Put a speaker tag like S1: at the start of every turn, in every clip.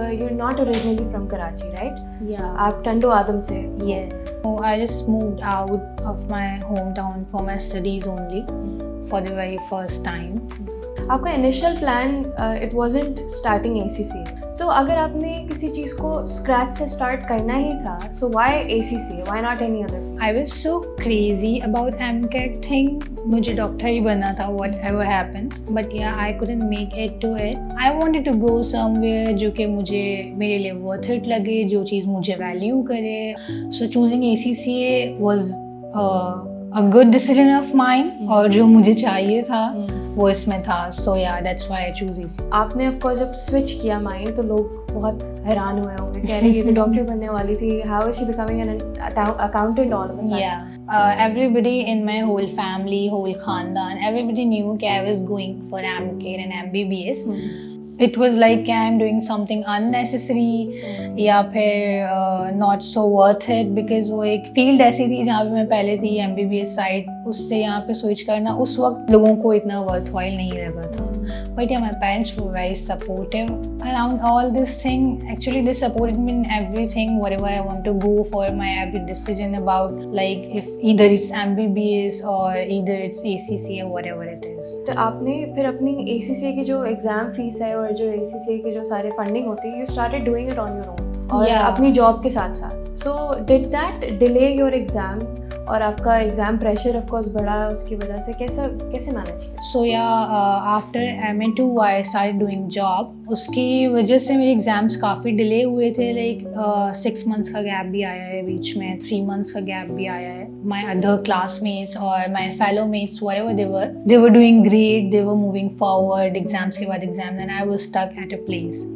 S1: you're not originally from Karachi, right?
S2: Yeah.
S1: आप टंडो आदम से.
S2: Yeah. So I just moved out of my hometown for my studies only for the very first time.
S1: आपका initial plan it wasn't starting ACCA. सो अगर आपने किसी चीज़ को scratch से start करना ही था, so why ACCA? Why not any other?
S2: I was so crazy about MCAT thing. मुझे doctor ही बनना था whatever happens. But yeah, I couldn't make it to it. I wanted to go somewhere जो कि मुझे मेरे लिए worth it लगे, जो चीज़ मुझे value करे. So choosing ACCA was a good decision of mine. और जो मुझे चाहिए था वो इसमें था. So yeah, that's why I choose ACCA.
S1: आपने ऑफ कोर्स जब स्विच किया माइंड तो लोग बहुत हैरान हुए होंगे, कह रहे ये तो डॉक्टर बनने वाली थी, how is she becoming an accountant all of a sudden?
S2: Yeah, everybody in my whole family, whole khandan, everybody knew that I was going for MCAT and MBBS. It was like I'm doing something unnecessary या फिर not so worth it because वो एक field ऐसी थी जहाँ पे मैं पहले थी MBBS साइड, उससे यहाँ पे स्विच करना उस वक्त लोगों को इतना worthwhile नहीं लगा था. But yeah, my parents were very supportive around all this thing. Actually, they supported me in everything, whatever I want to go for, my every decision about like if either it's MBBS or either it's ACCA or whatever it is.
S1: तो आपने फिर अपनी ACCA की जो exam fees है और जो ACCA के जो सारे फंडिंग होती है, you started doing it on your own और अपनी जॉब के साथ साथ. So did that delay your exam? और आपका एग्जाम प्रेशर ऑफ कोर्स बढ़ा उसकी वजह से, कैसे मैनेज किया?
S2: So yeah, after MA2 I started doing job. उसकी वजह से मेरे एग्जाम्स काफ़ी डिले हुए थे. लाइक 6 months का गैप भी आया है बीच में, 3 months का गैप भी आया है. My other classmates और my fellow mates, whatever they were doing great, they were moving forward, exams के बाद exam, and I was stuck at a place.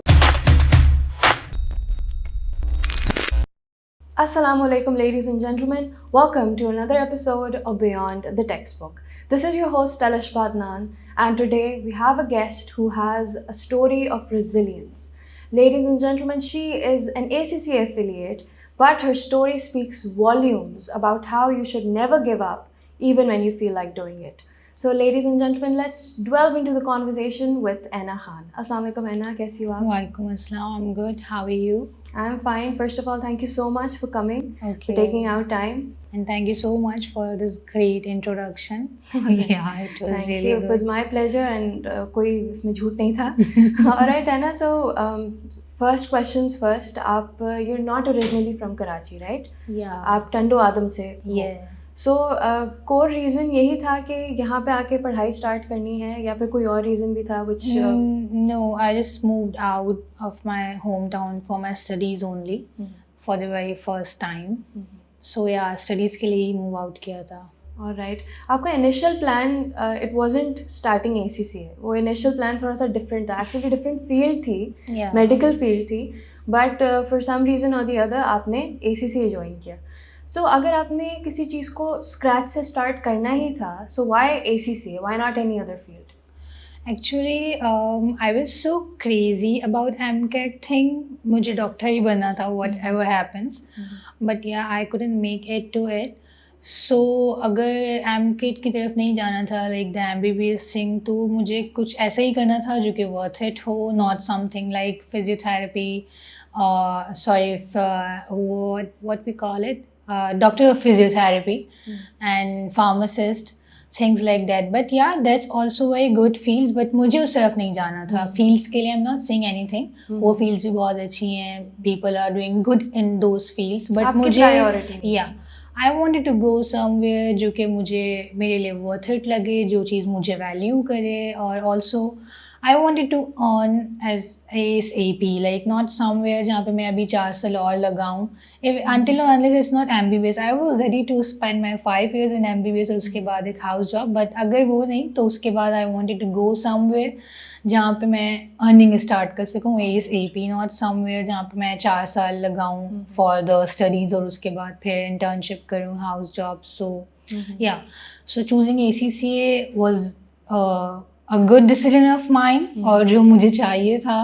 S1: Assalamu alaikum, ladies and gentlemen. Welcome to another episode of Beyond the Textbook. This is your host Talish Badnan, and today we have a guest who has a story of resilience. Ladies and gentlemen, she is an ACCA affiliate, but her story speaks volumes about how you should never give up even when you feel like doing it. So ladies and gentlemen, let's delve into the conversation with Aina Khan. Assalamu alaikum Aina, कैसी हो आप?
S2: Walaikum assalam, I'm good. How are you?
S1: I'm fine. First of all, thank you so much for coming,
S2: Okay.
S1: for taking out time.
S2: And thank you so much for this great introduction. Yeah, it was
S1: Thank
S2: really
S1: you.
S2: good.
S1: It was my pleasure and कोई इसमें झूठ नहीं था. Alright Aina, so first questions first. आप you're not originally from Karachi, right?
S2: Yeah.
S1: आप टंडो आदम से हो.
S2: Yeah.
S1: सो core reason यही था कि यहाँ पे आके पढ़ाई स्टार्ट करनी है या फिर कोई और रीज़न भी था which
S2: No, I just moved out of my hometown for my studies only for the very first time. So yeah, studies के लिए ही move out किया था.
S1: Alright. आपका initial plan it wasn't starting ACCA. वो initial plan थोड़ा सा different था. Actually different field थी,
S2: Yeah.
S1: मेडिकल फील्ड थी, बट फॉर सम रीज़न और दी अदर आपने ACCA ज्वाइन किया. सो अगर आपने किसी चीज़ को स्क्रैच से स्टार्ट करना ही था, so why ACCA? Why not any other field?
S2: Actually, I was so crazy about MCAT thing. मुझे डॉक्टर ही बनना था whatever happens. But yeah, I couldn't make it to it. So अगर MCAT की तरफ नहीं जाना था like the MBBS thing, तो मुझे कुछ ऐसा ही करना था जो कि worth it हो, not something like physiotherapy, what we call it, doctor of physiotherapy and pharmacist, things like that. But yeah, that's also very good fields, but मुझे उस तरफ नहीं जाना था. Fields के लिए I'm not saying anything. वो fields भी बहुत अच्छी हैं, people are doing good in those fields, but
S1: आपकी
S2: मुझे
S1: priority नहीं.
S2: yeah, I wanted to go somewhere जो कि मुझे मेरे लिए worth it लगे, जो चीज़ मुझे value करे, और also I wanted to earn as ASAP, like not somewhere जहाँ पे मैं अभी 4 साल और लगाऊँ. Until or unless it's not MBBS, I was ready to spend my 5 years in MBBS और उसके बाद एक house job. But अगर वो नहीं तो उसके बाद I wanted to go somewhere जहाँ पे मैं earning start कर सकूँ ASAP, not somewhere जहाँ पे मैं 4 साल लगाऊँ for the studies और उसके बाद फिर internship करूँ, house job. So yeah, so choosing ACCA was a good decision of mine. और जो मुझे चाहिए था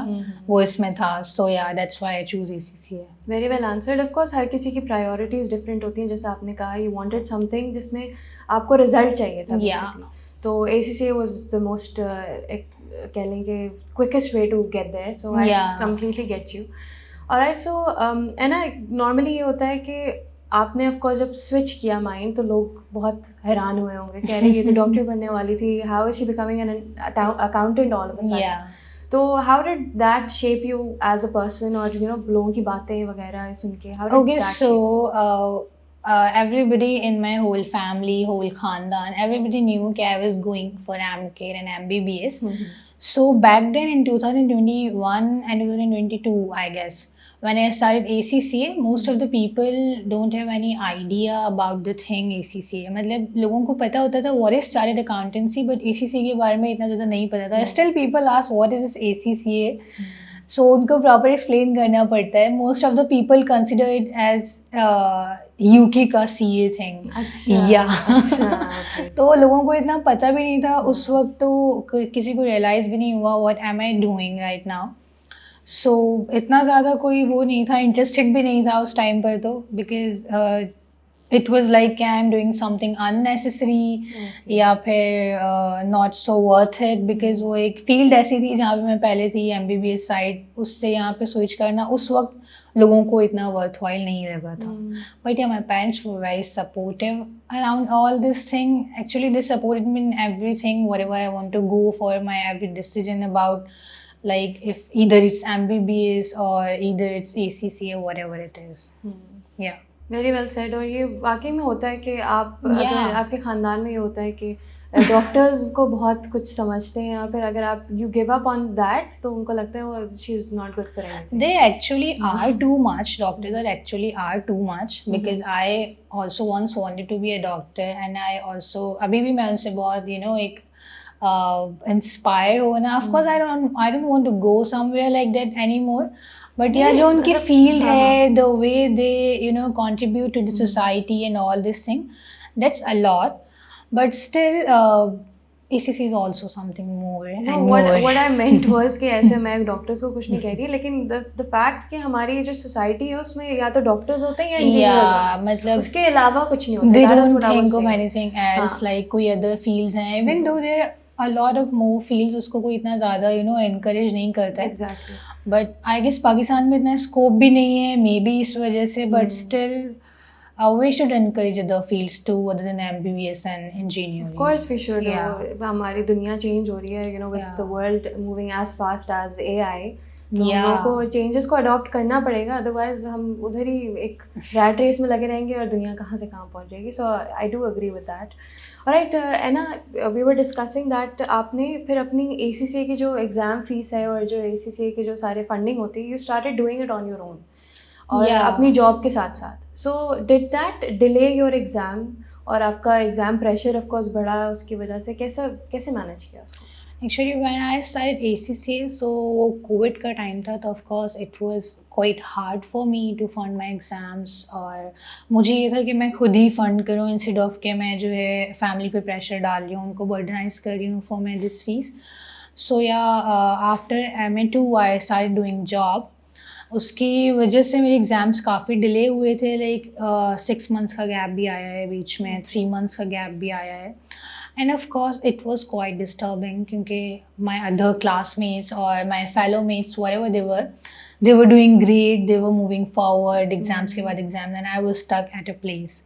S2: वो इसमें था. So yeah, that's why I choose ACCA.
S1: Very well answered. Of course हर किसी की प्रायोरिटीज़ डिफरेंट होती हैं. जैसे आपने कहा यू वांटेड समथिंग जिसमें आपको रिजल्ट चाहिए था
S2: Yeah.
S1: बेसिकली. तो ACCA वाज द मोस्ट कह लें कि quickest way to get there, so I
S2: Yeah.
S1: Completely get you. Alright, so है ना, नॉर्मली ये होता है कि आपने ऑफ कोर्स जब स्विच किया माइंड तो लोग बहुत हैरान हुए होंगे, कह रहे हैं ये तो डॉक्टर बनने वाली थी, how is she becoming an accountant all of a sudden.
S2: Yeah.
S1: तो how did that shape you as a person, और यू नो लोगों की बातें वगैरह सुन के how did
S2: Okay,
S1: that
S2: so
S1: shape?
S2: everybody in my whole family, whole khandan, everybody knew that I was going for AMCARE and MBBS. So back then in 2021 and 2022, I guess, when I started ACCA, most of the people don't have any idea about the thing ACCA. मतलब लोगों को पता होता था what is chartered accountancy, but ACCA के बारे में इतना ज़्यादा नहीं पता था. Still people ask what is this ACCA. So उनको प्रॉपर एक्सप्लेन करना पड़ता है. Most of the people consider it as UK का सीए थिंग.
S1: अच्छा
S2: या
S1: अच्छा, okay.
S2: तो लोगों को इतना पता भी नहीं था उस वक्त, तो किसी को रियलाइज भी नहीं हुआ what am I doing right now. So इतना ज़्यादा कोई वो नहीं था, इंटरेस्टेड भी नहीं था उस टाइम पर, तो because it was like I am doing something unnecessary या फिर not so worth it, because वो एक फील्ड ऐसी थी जहाँ पे मैं पहले थी MBBS साइड, उससे यहाँ पे स्विच करना उस वक्त लोगों को इतना वर्थ वाइल नहीं लगा था. But yeah, my parents were very supportive around all this thing. Actually, they supported me in everything, whatever I want to go for, my every decision about, like, if either it's MBBS or either it's ACCA or whatever it is. Yeah.
S1: Very well said. और ये वाकई में होता है कि आप अगर
S2: Yeah.
S1: आपके ख़ानदान में ये होता है कि डॉक्टर्स को बहुत कुछ समझते हैं, या फिर अगर आप you give up on that तो उनको लगता है वो she is not good for anything.
S2: They actually are too much. Doctors are actually are too much, because I also once wanted to be a doctor, and I also अभी भी मैं उनसे बहुत एक इंस्पायर होना. Of course, I don't want to go somewhere like that anymore. But yeah, जो उनकी field है, the way they contribute to the society and all this thing, that's a lot. But still, ACC is also something more and
S1: No,
S2: more.
S1: what I meant was कि ऐसे मैं doctors को कुछ नहीं कह रही, लेकिन the fact कि हमारी जो सोसाइटी है उसमें या तो डॉक्टर्स होते हैं या इंजीनियर्स होते
S2: Yeah,
S1: हैं,
S2: मतलब
S1: उसके अलावा कुछ नहीं होता.
S2: they
S1: That is
S2: don't
S1: what I was
S2: think of
S1: saying.
S2: anything else,
S1: हाँ.
S2: like कोई other fields हैं, even though there are a lot of more fields, उसको कोई इतना ज़्यादा encourage नहीं करता है.
S1: Exactly.
S2: But I guess Pakistan में इतना स्कोप भी नहीं है, मे बी इस वजह से, but still we should encourage other fields too other than MBBS and engineering.
S1: Of course we should.
S2: Yeah.
S1: हमारी दुनिया चेंज हो रही है, with
S2: Yeah.
S1: the world moving as fast as AI. तो हम
S2: Yeah.
S1: लोगों को चेंजेस को अडॉप्ट करना पड़ेगा, अदरवाइज हम उधर ही एक रैट रेस में लगे रहेंगे और दुनिया कहाँ से कहाँ पहुँच जाएगी. So I do agree with that. Alright, Anna, we were discussing that आपने फिर अपनी ACCA की जो एग्ज़ाम फीस है और जो ACCA की जो सारे फंडिंग होती है, you started doing it on your own और
S2: Yeah.
S1: अपनी जॉब के साथ साथ. So did that delay your exam, और आपका एग्ज़ाम प्रेशर ऑफ कोर्स बढ़ा उसकी वजह से, कैसे मैनेज किया उसको?
S2: Actually, when I started ACCA, so COVID का टाइम था, तो of course it was quite hard for me to fund my exams. और मुझे ये था कि मैं खुद ही फंड करूँ इंस्टेड ऑफ के मैं जो है फैमिली पे प्रेशर डाल रही हूँ, उनको बर्डनाइज कर रही हूँ फॉर माई दिस फीस. सो या after MA2 I started doing job. उसकी वजह से मेरे एग्ज़ाम्स काफ़ी डिले हुए थे, लाइक 6 मंथ्स का गैप भी आया है बीच में, 3 मंथ्स का गैप भी आया है. And of course it was quite disturbing, क्योंकि माय अदर क्लासमेट्स और my fellow mates whatever they were doing great, they were moving forward, exams के बाद exam, and I was stuck at a place.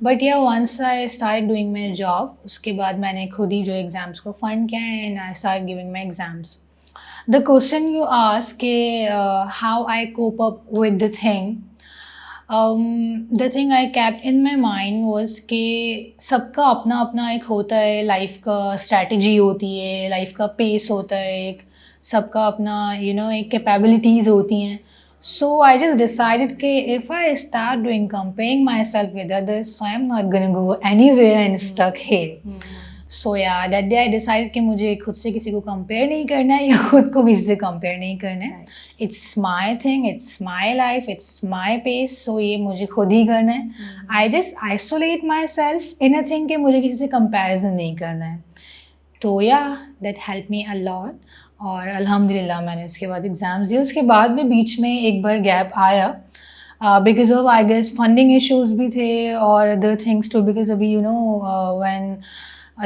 S2: But yeah once I start doing my job, उसके बाद मैंने खुद ही जो exams को fund किया है, and I start giving my exams. The question you ask, how I cope up with the thing, the thing I kept in my mind was कि सबका अपना अपना एक होता है, लाइफ का स्ट्रैटेजी होती है, लाइफ का पेस होता है, एक सबका अपना एक कैपेबिलिटीज़ होती हैं. So I just decided कि if I start doing comparing myself with others, so I'm not gonna go anywhere and stuck here. सो या दैट डे आई डिसाइड कि मुझे खुद से किसी को कंपेयर नहीं करना है, या खुद को किसी से कंपेयर नहीं करना है. It's my thing, it's my life, it's my pace, so ये मुझे खुद ही करना है. I just isolate myself in a thing कि मुझे किसी से कंपेरिजन नहीं करना है. तो या that help me a lot. और अल्हम्दुलिल्लाह मैंने उसके बाद एग्ज़ाम्स दिए. उसके बाद में बीच में एक बार गैप आया because of I guess funding issues भी थे और अदर थिंग्स टू, बिकॉज अभी व्हेन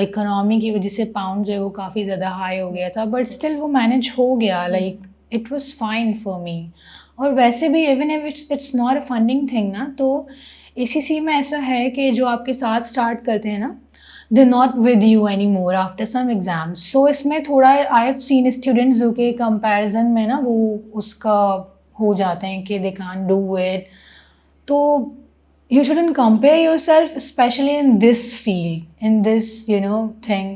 S2: इकोनॉमी की वजह से पाउंड जो है वो काफ़ी ज़्यादा हाई हो गया था,
S1: Yes,
S2: बट
S1: yes.
S2: स्टिल वो मैनेज हो गया, like it was fine for me. और वैसे भी even if it's not a funding thing ना, तो एसीसी में ऐसा है कि जो आपके साथ स्टार्ट करते हैं ना, they not with you any more after some exams. So इसमें थोड़ा आई हैव सीन स्टूडेंट्स जो कि कंपैरिजन में ना वो उसका हो जाते हैं कि दे कांट डू इट। तो you shouldn't compare yourself, especially in this field, in this thing.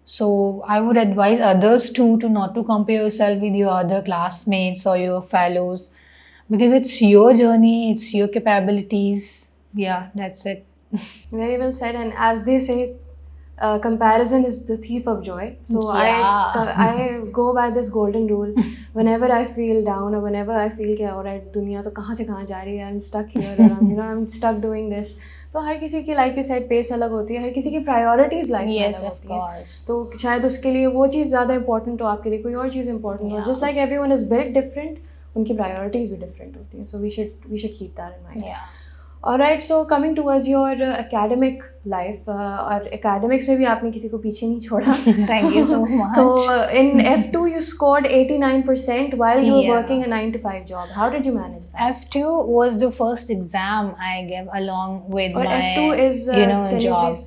S2: So I would advise others too to not to compare yourself with your other classmates or your fellows, because it's your journey, it's your capabilities. Yeah, that's it.
S1: Very well said. And as they say, comparison is the thief of joy. So
S2: Yeah.
S1: I go by this golden rule. Whenever I feel down or whenever I feel कि alright दुनिया तो कहाँ से कहाँ जा रही है, I'm stuck here or I'm stuck doing this. तो हर किसी की लाइक यू सेड पेस अलग होती है, हर किसी की प्रायोरिटीज लाइफ में
S2: Yes,
S1: अलग
S2: of
S1: होती है.
S2: course.
S1: तो शायद उसके लिए वो चीज़ ज़्यादा इंपॉर्टेंट हो, आपके लिए कोई और चीज़ इंपॉर्टेंट हो.
S2: Yeah.
S1: Just like everyone is built different, उनकी प्रायोरिटीज भी डिफरेंट होती हैं. So we should keep that in mind.
S2: Yeah.
S1: Alright, so coming towards your academic life, और academics में भी आपने किसी को पीछे नहीं छोड़ा.
S2: Thank you so much.
S1: So in F2 you scored 89% while you were
S2: Yeah.
S1: working a 9 to 5 job. How did you manage that?
S2: F2 was the first exam I gave along with
S1: Or
S2: my
S1: F2 is can you
S2: job.
S1: please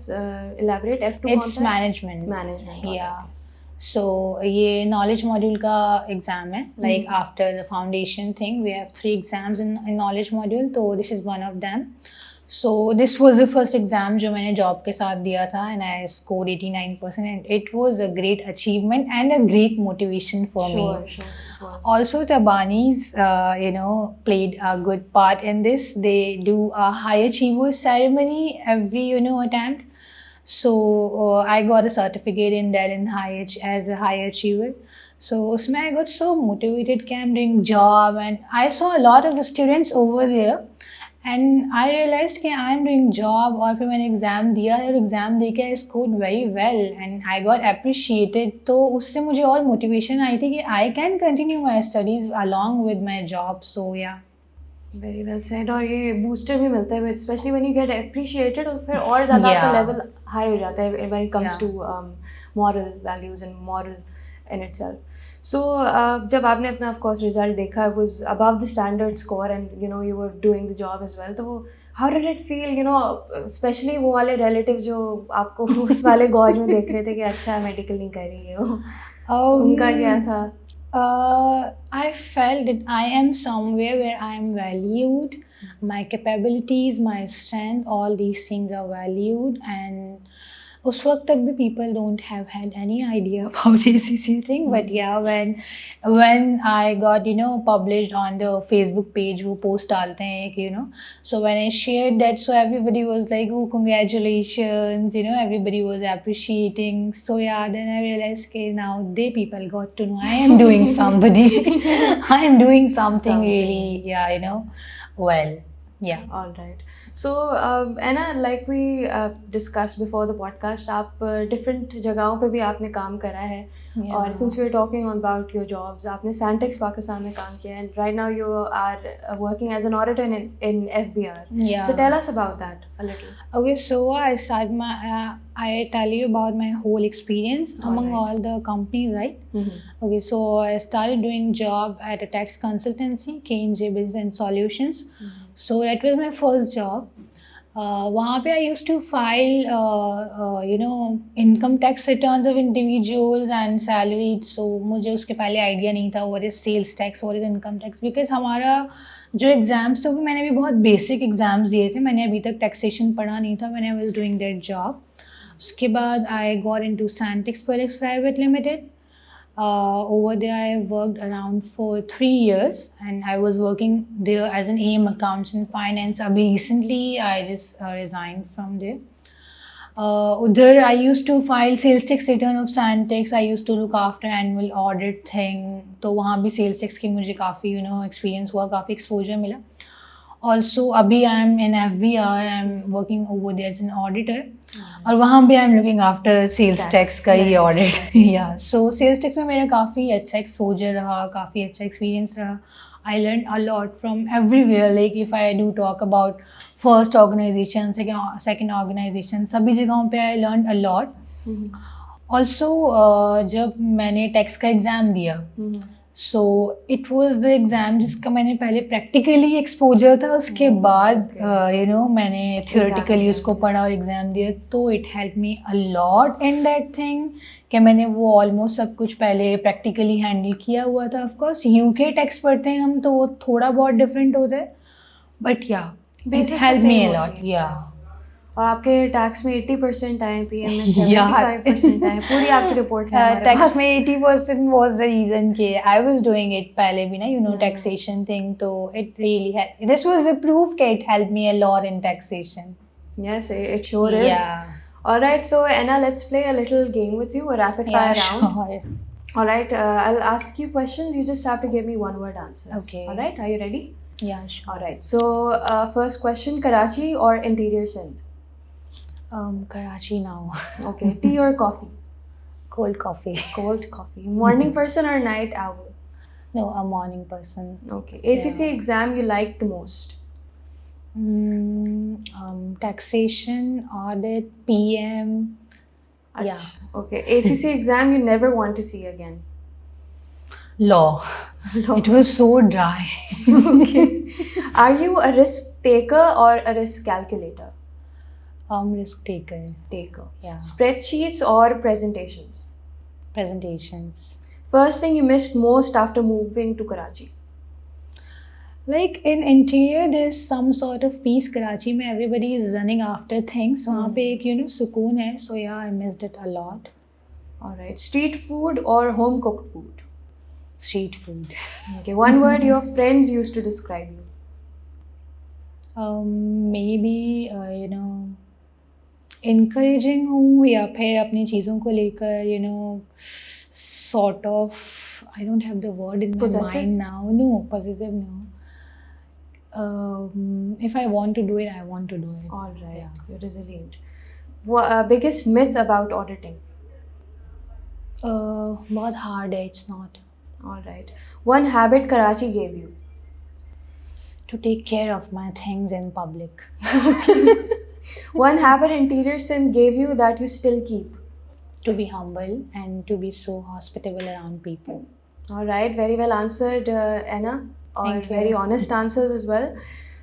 S1: elaborate? F2
S2: It's
S1: कौन सा है?
S2: management.
S1: Management.
S2: Yeah.
S1: alright, yes.
S2: So ये knowledge module का exam है. Like after the foundation thing, we have 3 exams in knowledge module. So this is one of them. So this was the first exam जो मैंने job के साथ दिया था, and I scored 89%, and it was a great achievement and a great motivation for me.
S1: Sure, it was.
S2: Also, Tabanis, played a good part in this. They do a high achievers ceremony every, attempt. So I got a certificate in that in as a high achiever. So usme I got so motivated कि I'm doing job, and I saw a lot of the students over there, and I realized कि I'm doing job. और फिर मैंने exam दिया है, और exam दे के I scored very well and I got appreciated. तो उससे मुझे और मोटिवेशन आई थी कि I can continue my studies along with my job. So yeah.
S1: Very well said. और ये बूस्टर भी मिलता है, specially when you get appreciated, और फिर और ज़्यादा आपका
S2: Yeah.
S1: लेवल हाई हो जाता है when it comes
S2: Yeah.
S1: To moral values and moral in itself. So जब आपने अपना ऑफ कोर्स रिजल्ट देखा, it was above the standard score and you were doing the job as well. तो how did it feel, especially वो वाले relative जो आपको उस वाले गौज में देख रहे थे कि अच्छा मेडिकल नहीं कर रही है वो, उनका क्या था?
S2: I felt that I am somewhere where I am valued. My capabilities, my strength, all these things are valued, and उस वक्त तक भी people don't have had any idea about ACC thing. But yeah, when I got published on the Facebook page, वो post डालते हैं कि so when I shared that, so everybody was like, oh congratulations, everybody was appreciating. So yeah, then I realized okay, now people got to know I am doing I am doing something really well. Yeah.
S1: All right. So, Anna, like we discussed before the podcast, आप different जगहों पे भी आपने काम करा है.
S2: Yeah.
S1: और since we are talking about your jobs, आपने Santex पाकिस्तान में काम किया है, and right now you are working as an auditor in FBR.
S2: Yeah.
S1: So tell us about that a little.
S2: Okay, so I tell you about my whole experience among all the companies, right? Okay, so I started doing job at a tax consultancy, KNJ Business and Solutions. So that was my first job. वहाँ पे I used to file income tax returns of individuals and salaried. So मुझे उसके पहले idea नहीं था what is sales tax, what is income tax, because हमारा जो exams थे वो मैंने भी बहुत बेसिक एग्ज़ाम्स दिए थे, मैंने अभी तक टैक्सेशन पढ़ा नहीं था when I was doing that job. उसके बाद I got into Santex Products Private Limited. Over there I worked around for 3 years, and I was working there as an AM accounts and finance. Abhi recently I just resigned from there. Udhar I used to file sales tax return of Santex. I used to look after annual audit thing. तो वहाँ भी sales tax की मुझे काफ़ी experience हुआ, काफ़ी exposure मिला. Also अभी I am in FBR, I am working over there as an auditor. और वहाँ भी I am looking after sales tax का ही audit. Yeah, so sales tax में मेरा काफ़ी अच्छा exposure रहा, काफ़ी अच्छा experience रहा. I learned a lot from everywhere. Like if I do talk about first organization, second organization, सभी जगहों पे I learned a lot. Also जब मैंने टैक्स का एग्ज़ाम दिया, so it was the exam जिसका मैंने पहले प्रैक्टिकली एक्सपोजर था, उसके बाद मैंने थियोरेटिकली उसको पढ़ा और एग्ज़ाम दिया, तो it help me a lot in that thing कि मैंने वो ऑलमोस्ट सब कुछ पहले प्रैक्टिकली हैंडल किया हुआ था. ऑफ कोर्स यूके टैक्स पढ़ते हैं हम, तो वो थोड़ा बहुत डिफरेंट होता है, बट या it help me a lot. या
S1: और आपके टैक्स में 80% आए, पीएम में 75% आए, पूरी आपकी रिपोर्ट है हमारे
S2: टैक्स
S1: पास.
S2: में 80% वाज द रीजन कि आई वाज डूइंग इट पहले भी ना, टैक्सेशन थिंग, तो it really help. This was the proof कि it help me a lot in taxation.
S1: Yes, it sure is.
S2: Yeah.
S1: All right, so Anna, let's play a little game with you, a rapid fire round.
S2: Sure.
S1: All right, I'll ask you questions. You just have to give me one word answers.
S2: Okay.
S1: All right, are you ready?
S2: Yeah, sure.
S1: All right, so first question, Karachi or interior Sindh?
S2: Karachi now.
S1: Okay, tea or coffee?
S2: Cold coffee.
S1: Cold coffee. Morning person or night owl?
S2: No, a morning person.
S1: Okay, ACC exam you like the most?
S2: Taxation, audit, PM. Yeah.
S1: Okay, ACC exam you never want to see again?
S2: Law. It was so dry.
S1: Okay. Are you a risk taker or a risk calculator?
S2: Risk taker.
S1: Taker.
S2: Yeah.
S1: Spreadsheets or presentations?
S2: Presentations.
S1: First thing you missed most after moving to Karachi?
S2: Like in interior, there's some sort of peace. Karachi में everybody is running after things. वहाँ पे एक सुकून है. So yeah, I missed it a lot.
S1: All right. Street food or home cooked food?
S2: Street food.
S1: Okay. One word your friends used to describe you?
S2: Maybe encouraging हूँ, या फिर अपनी चीज़ों को लेकर sort of, I don't have the word in my mind now. No, possessive no. If I want to do it, I want to do it.
S1: All right.
S2: Yeah.
S1: You're resilient. Biggest myth about auditing?
S2: बहुत hard है. It's not.
S1: All right. One habit Karachi gave you?
S2: To take care of my things in public.
S1: One habit interior Sindh gave you that you still keep?
S2: To be humble and to be so hospitable around people.
S1: All right, very well answered, Anna.
S2: Thank you.
S1: Very honest answers as well.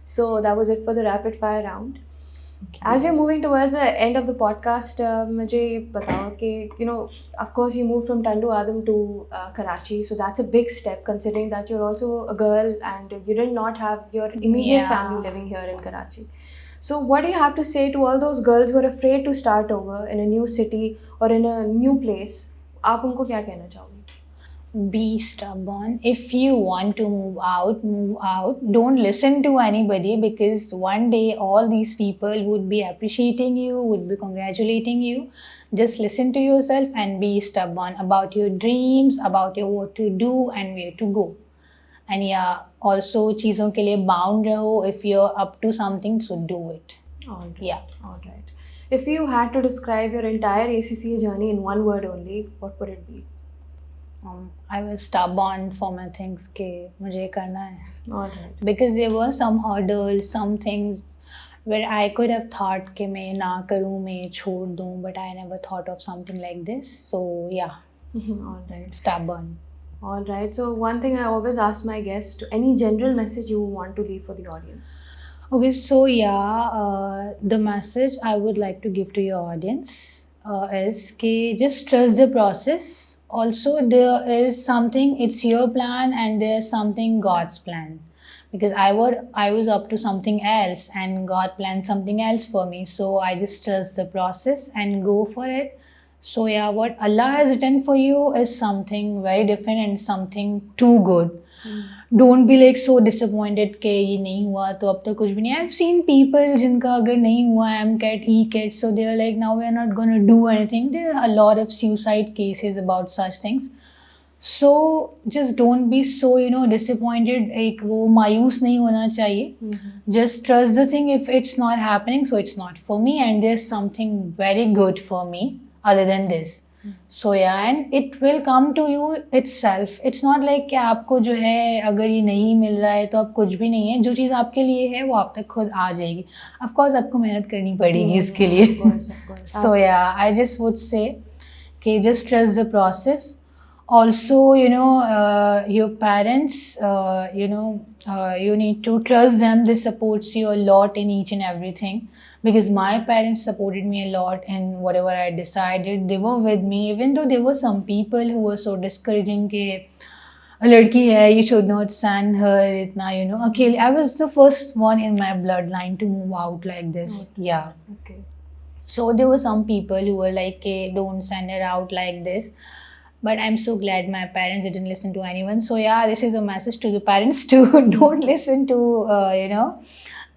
S1: So that was it for the rapid fire round.
S2: Okay.
S1: As we're moving towards the end of the podcast, मुझे बताओ कि of course you moved from Tandu Adam to Karachi, so that's a big step considering that you're also a girl and you did not have your immediate family living here in Karachi. So what do you have to say to all those girls who are afraid to start over in a new city or in a new place? आप उनको क्या कहना चाहोगे?
S2: Be stubborn. If you want to move out, move out. Don't listen to anybody, because one day all these people would be appreciating you, would be congratulating you. Just listen to yourself and be stubborn about your dreams, about your what to do and where to go. And yeah, also चीज़ों के लिए bound रहो. If you're up to something, so do it.
S1: All right.
S2: Yeah.
S1: All right. If you had to describe your entire ACCA journey in one word only, what would it be?
S2: I was stubborn for my things के मुझे करना है.
S1: All right.
S2: Because there were some hurdles, some things where I could have thought कि मैं ना करूँ, मैं छोड़ दूँ, but I never thought of something like this. So yeah.
S1: All right.
S2: Stubborn.
S1: All right. So one thing I always ask my guests, any general message you want to leave for the audience?
S2: Okay, so yeah, the message I would like to give to your audience is कि just trust the process. Also, there is something, it's your plan and there's something God's plan. Because I was up to something else and God planned something else for me. So I just trust the process and go for it. So yeah, what Allah has written for you is something very different and something too good. Don't be like so disappointed कि ये नहीं हुआ तो अब तो कुछ भी नहीं. I've seen people जिनका अगर नहीं हुआ MCAT, ECAT, so they're like now we are not going to do anything. There are a lot of suicide cases about such things. So just don't be so disappointed. एक वो मायूस नहीं होना चाहिए. Just trust the thing. If it's not happening, so it's not for me and there's something very good for me other than this. So yeah, and it will come to you itself. It's not like कि आपको जो है अगर ये नहीं मिल रहा है तो अब कुछ भी नहीं है, जो चीज़ आपके लिए है वो आप तक खुद आ जाएगी. Of course आपको मेहनत करनी पड़ेगी इसके लिए.
S1: Of course.
S2: So yeah, I just would say कि just trust the process. Also, your parents, you need to trust them. They supports you a lot in each and everything, because my parents supported me a lot in whatever I decided. They were with me, even though there were some people who were so discouraging कि लड़की है, you should not send her इतना, अकेले. I was the first one in my bloodline to move out like this. Yeah.
S1: Okay.
S2: So there were some people who were like, okay, don't send her out like this. But I'm so glad my parents didn't listen to anyone. So yeah, this is a message to the parents too. Don't listen to,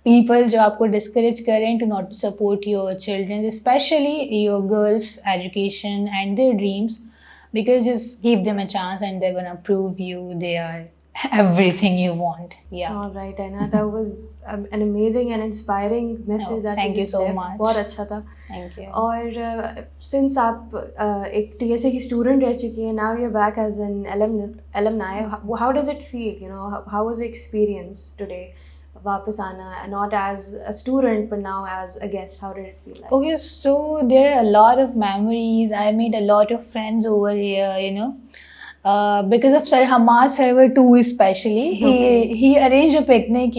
S2: people जो आपको discourage करें to not support your children, especially your girls' education and their dreams, because just give them a chance and they're gonna prove you they are everything you want. Yeah.
S1: All right, Aina, that was an amazing and inspiring message that
S2: thank you
S1: just
S2: so
S1: left.
S2: much.
S1: बहुत अच्छा था.
S2: Thank you.
S1: और since आप एक TSA की student रह चुकी हैं, now you're back as an alumni. How does it feel? How was the experience today? वापस आना, not as a student but now as a guest. How did it feel like?
S2: Okay, so there are a lot of memories. I made a lot of friends over here, because of Sir Hamad Server 2 especially. He arranged a picnic,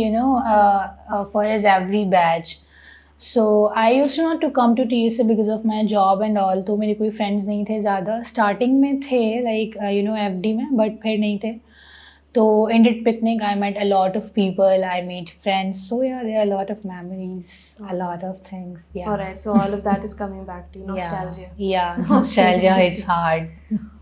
S2: for his every batch. So I used not to come to TSA because of my job and all. तो मेरे कोई friends नहीं थे ज़्यादा. Starting में थे like FD में, but फिर नहीं थे. So in that picnic, I met a lot of people. I made friends. So yeah, there are a lot of memories, a lot of things. Yeah.
S1: All right, so all of that is coming back to you. Nostalgia.
S2: Yeah, nostalgia. It's hard.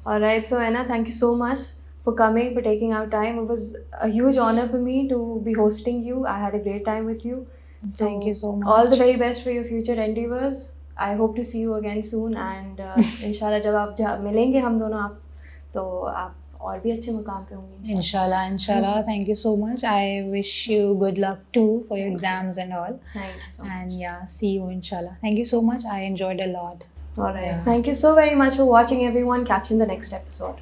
S1: All right, so Anna, thank you so much for coming, for taking out time. It was a huge honor for me to be hosting you. I had a great time with you. So
S2: Thank you so much.
S1: All the very best for your future endeavors. I hope to see you again soon. And inshallah, जब आप मिलेंगे हम दोनों आप, तो आप और भी अच्छे मुकाम पे होंगे.
S2: Inshallah. Thank you so much. I wish you good luck too for your exams and all.
S1: Thank you so much.
S2: And yeah, see you inshallah. Thank you so much. I enjoyed a lot.
S1: All right.
S2: Yeah.
S1: Thank you so very much for watching, everyone. Catch you in the next episode.